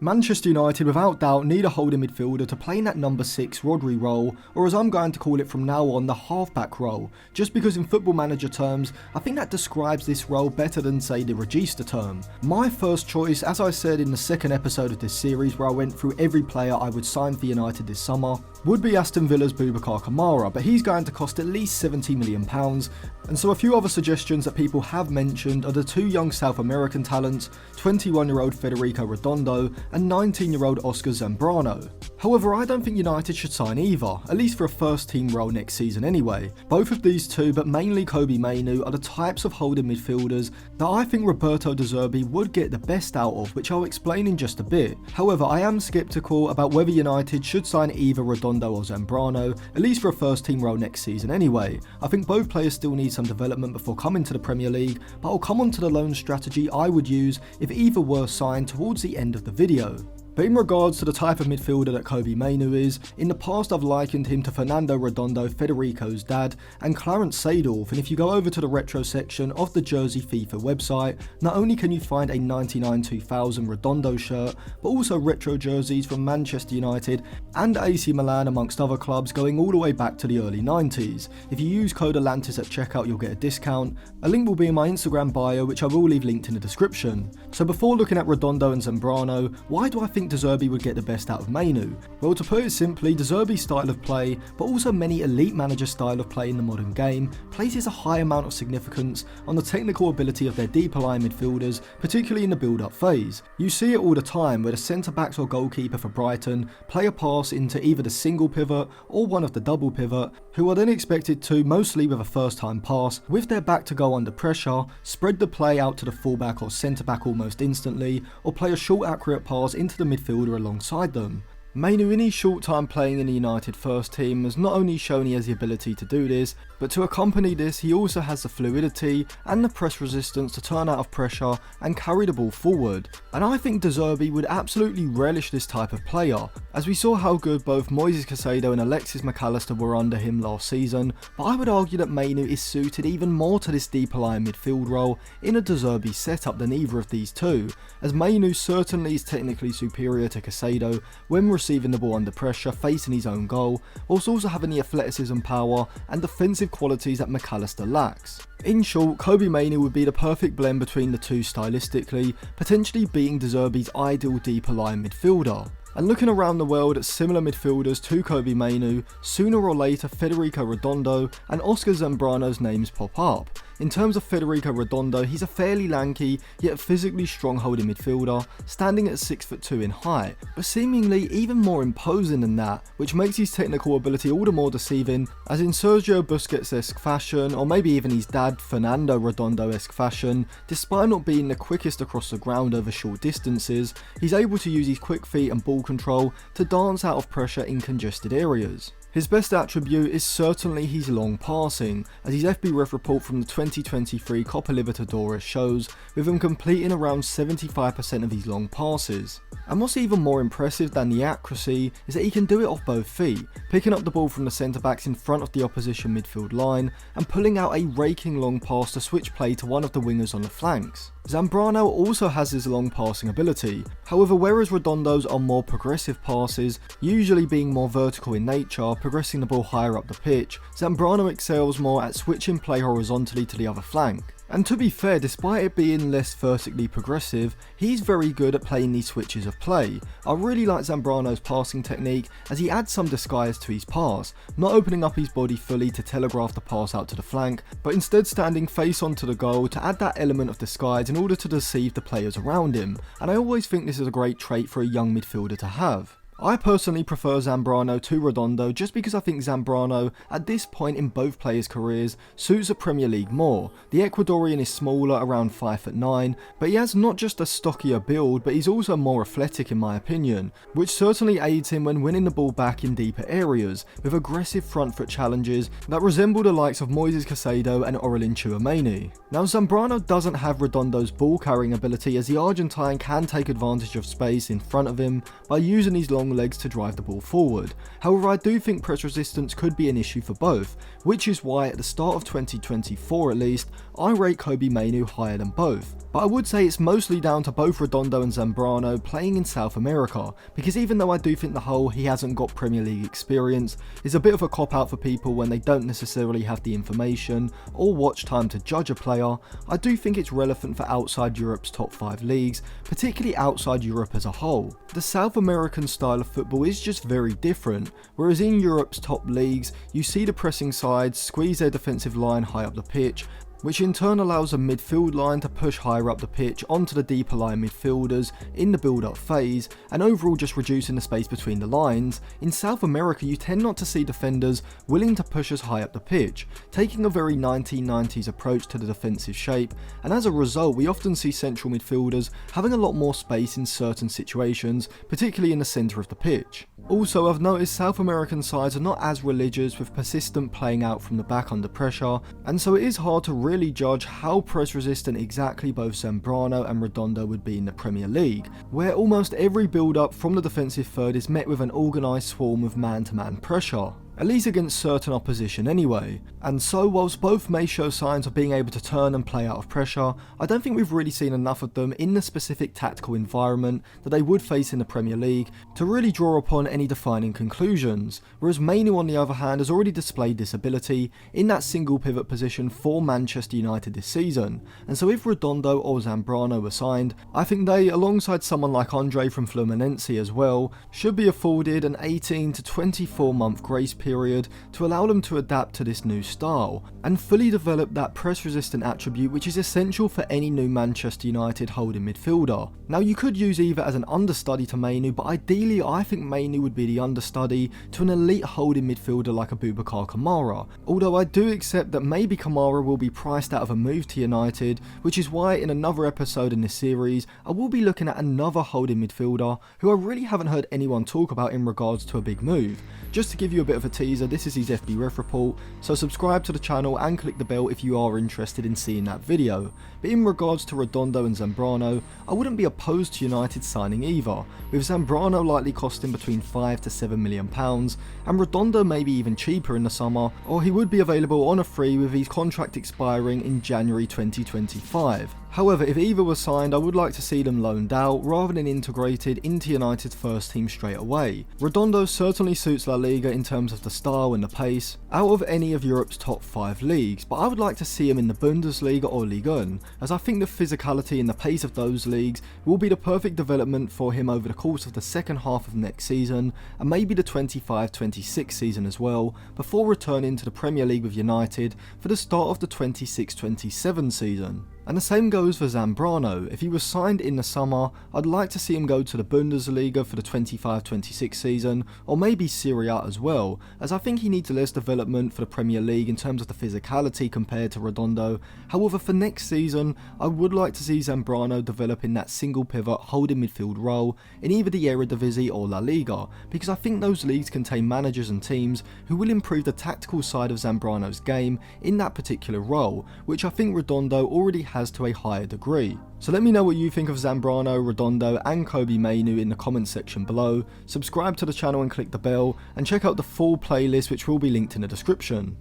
Manchester United without doubt need a holding midfielder to play in that number 6 Rodri role, or as I'm going to call it from now on, the halfback role, just because in Football Manager terms, I think that describes this role better than say the Regista term. My first choice, as I said in the second episode of this series where I went through every player I would sign for United this summer, would be Aston Villa's Boubacar Kamara, but he's going to cost at least £70 million, and so a few other suggestions that people have mentioned are the two young South American talents, 21-year-old Federico Redondo and 19-year-old Oscar Zambrano. However, I don't think United should sign either, at least for a first team role next season anyway. Both of these two, but mainly Kobbie Mainoo, are the types of holding midfielders that I think Roberto De Zerbi would get the best out of, which I'll explain in just a bit. However, I am sceptical about whether United should sign either Redondo or Zambrano, at least for a first team role next season anyway. I think both players still need some development before coming to the Premier League, but I'll come on to the loan strategy I would use if either were signed towards the end of the video. But in regards to the type of midfielder that Kobbie Mainoo is, in the past I've likened him to Fernando Redondo, Federico's dad, and Clarence Seedorf, and if you go over to the retro section of the Jersey FIFA website, not only can you find a 99-2000 Redondo shirt, but also retro jerseys from Manchester United and AC Milan amongst other clubs going all the way back to the early 90s. If you use code Atlantis at checkout you'll get a discount. A link will be in my Instagram bio, which I will leave linked in the description. So before looking at Redondo and Zambrano, why do I think De Zerbi would get the best out of Mainoo? Well, to put it simply, De Zerbi's style of play, but also many elite manager style of play in the modern game, places a high amount of significance on the technical ability of their deeper line midfielders, particularly in the build-up phase. You see it all the time where the centre-backs or goalkeeper for Brighton play a pass into either the single pivot or one of the double pivot, who are then expected to, mostly with a first-time pass, with their back to goal under pressure, spread the play out to the fullback or centre-back almost instantly, or play a short accurate pass into the midfielder alongside them. Mainoo, in his short time playing in the United first team, has not only shown he has the ability to do this, but to accompany this he also has the fluidity and the press resistance to turn out of pressure and carry the ball forward. And I think De Zerbi would absolutely relish this type of player, as we saw how good both Moises Caicedo and Alexis McAllister were under him last season, but I would argue that Mainoo is suited even more to this deeper line midfield role in a De Zerbi setup than either of these two, as Mainoo certainly is technically superior to Caicedo when receiving the ball under pressure facing his own goal, whilst also having the athleticism, power and defensive qualities that McAllister lacks. In short, Kobbie Mainoo would be the perfect blend between the two stylistically, potentially being De Zerbi's ideal deeper line midfielder. And looking around the world at similar midfielders to Kobbie Mainoo, sooner or later Federico Redondo and Oscar Zambrano's names pop up. In terms of Federico Redondo, he's a fairly lanky yet physically strong holding midfielder, standing at 6'2" in height, but seemingly even more imposing than that, which makes his technical ability all the more deceiving, as in Sergio Busquets-esque fashion, or maybe even his dad Fernando Redondo-esque fashion, despite not being the quickest across the ground over short distances, he's able to use his quick feet and ball control to dance out of pressure in congested areas. His best attribute is certainly his long passing, as his FBref report from the 2023 Copa Libertadores shows, with him completing around 75% of his long passes. And what's even more impressive than the accuracy is that he can do it off both feet, picking up the ball from the centre backs in front of the opposition midfield line and pulling out a raking long pass to switch play to one of the wingers on the flanks. Zambrano also has his long passing ability, however whereas Redondo's are more progressive passes, usually being more vertical in nature, progressing the ball higher up the pitch, Zambrano excels more at switching play horizontally to the other flank. And to be fair, despite it being less vertically progressive, he's very good at playing these switches of play. I really like Zambrano's passing technique as he adds some disguise to his pass, not opening up his body fully to telegraph the pass out to the flank, but instead standing face onto the goal to add that element of disguise in order to deceive the players around him, and I always think this is a great trait for a young midfielder to have. I personally prefer Zambrano to Redondo just because I think Zambrano, at this point in both players' careers, suits the Premier League more. The Ecuadorian is smaller, around 5'9", but he has not just a stockier build, but he's also more athletic in my opinion, which certainly aids him when winning the ball back in deeper areas, with aggressive front foot challenges that resemble the likes of Moises Caicedo and Aurelien Tchouameni. Now Zambrano doesn't have Redondo's ball carrying ability, as the Argentine can take advantage of space in front of him by using his long long legs to drive the ball forward. However, I do think press resistance could be an issue for both, which is why at the start of 2024 at least, I rate Kobbie Mainoo higher than both. But I would say it's mostly down to both Redondo and Zambrano playing in South America, because even though I do think the whole he hasn't got Premier League experience is a bit of a cop-out for people when they don't necessarily have the information or watch time to judge a player, I do think it's relevant for outside Europe's top 5 leagues, particularly outside Europe as a whole. The South American style of football is just very different, whereas in Europe's top leagues you see the pressing sides squeeze their defensive line high up the pitch, which in turn allows a midfield line to push higher up the pitch onto the deeper line midfielders in the build-up phase, and overall just reducing the space between the lines. In South America you tend not to see defenders willing to push as high up the pitch, taking a very 1990s approach to the defensive shape, and as a result we often see central midfielders having a lot more space in certain situations, particularly in the centre of the pitch. Also, I've noticed South American sides are not as religious with persistent playing out from the back under pressure, and so it is hard to really judge how press resistant exactly both Zambrano and Redondo would be in the Premier League, where almost every build up from the defensive third is met with an organised swarm of man-to-man pressure, at least against certain opposition anyway. And so whilst both may show signs of being able to turn and play out of pressure, I don't think we've really seen enough of them in the specific tactical environment that they would face in the Premier League to really draw upon any defining conclusions, whereas Mainoo on the other hand has already displayed this ability in that single pivot position for Manchester United this season. And so if Redondo or Zambrano were signed, I think they, alongside someone like Andre from Fluminense as well, should be afforded an 18 to 24 month grace period to allow them to adapt to this new style and fully develop that press resistant attribute which is essential for any new Manchester United holding midfielder. Now you could use either as an understudy to Mainoo, but ideally I think Mainoo would be the understudy to an elite holding midfielder like a Boubacar Kamara, although I do accept that maybe Kamara will be priced out of a move to United, which is why in another episode in this series I will be looking at another holding midfielder who I really haven't heard anyone talk about in regards to a big move. Just to give you a bit of a teaser, this is his FB Ref report, so subscribe to the channel and click the bell if you are interested in seeing that video. But in regards to Redondo and Zambrano, I wouldn't be opposed to United signing either, with Zambrano likely costing between £5 to £7 million, and Redondo maybe even cheaper in the summer, or he would be available on a free with his contract expiring in January 2025. However, if either were signed, I would like to see them loaned out rather than integrated into United's first team straight away. Redondo certainly suits La Liga in terms of the style and the pace out of any of Europe's top 5 leagues, but I would like to see him in the Bundesliga or Ligue 1, as I think the physicality and the pace of those leagues will be the perfect development for him over the course of the second half of next season and maybe the 25-26 season as well, before returning to the Premier League with United for the start of the 26-27 season. And the same goes for Zambrano. If he was signed in the summer, I'd like to see him go to the Bundesliga for the 25-26 season, or maybe Serie A as well, as I think he needs less development for the Premier League in terms of the physicality compared to Redondo. However, for next season, I would like to see Zambrano develop in that single pivot holding midfield role in either the Eredivisie or La Liga, because I think those leagues contain managers and teams who will improve the tactical side of Zambrano's game in that particular role, which I think Redondo already has to a higher degree. So let me know what you think of Zambrano, Redondo and Kobbie Mainoo in the comments section below. Subscribe to the channel and click the bell, and check out the full playlist which will be linked in the description.